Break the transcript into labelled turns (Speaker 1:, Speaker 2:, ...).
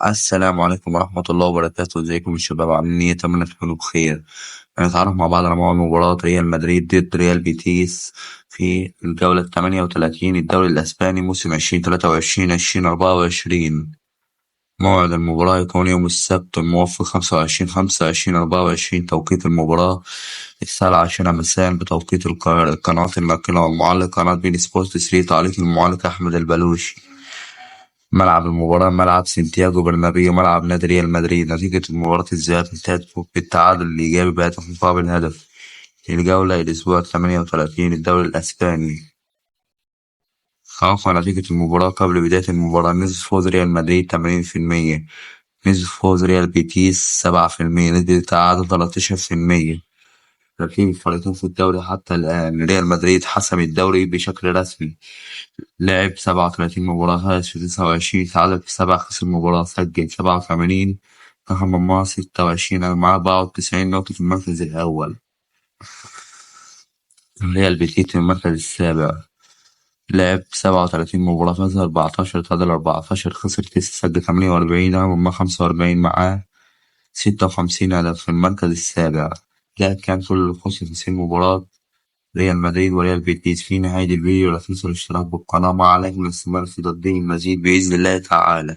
Speaker 1: السلام عليكم ورحمة الله وبركاته، ازيكم يا شباب؟ عاملين ايه؟ اتمنى تكونوا بخير. هنتعرف مع بعض على موعد مباراة ريال مدريد ضد ريال بيتيس في الجولة 38 الدوري الأسباني موسم 2023 2024. موعد المباراة يكون يوم السبت الموافق 25/5/2024 توقيت المباراة، الساعة 10 مساء بتوقيت القاهرة. قناة الناقلة والمعلق قناة بين سبورت 3، تعليق المعلق أحمد البلوشي. ملعب المباراة ملعب سانتياغو برنابيو، ملعب نادي ريال مدريد. نتيجة المباراة الذهاب انتهت بالتعادل الإيجابي بهدف مقابل هدف. الجولة الأسبوع 38 الدوري الأسباني. توقع نتيجة المباراة قبل بداية المباراة: نسبة فوز ريال مدريد 80%، نسبة فوز ريال بيتيس 7%، نسبة التعادل 13%. ترتيب الفريقين في الدوري حتى الآن: ريال مدريد حسم الدوري بشكل رسمي، لعب 37 مباراة، فاز في 29، تعادل في 7، خسر مباراة، سجل 87، رقم مرمى 26، معاه 94 نقطة في المركز الأول. ريال بيتيس في المركز السابع، لعب 37 مباراة، فاز 14، تعادل 14، خسر 9، سجل 48، رقم مرمى 45، معاه 56 هدف في المركز السابع. لعب كان كل اللي خش في 90 مباراة ريال مدريد وريال بيتيس. في نهاية الفيديو لا تنسوا الاشتراك بالقناة مع عليكم الاستمرار في تقديم المزيد بإذن الله تعالى.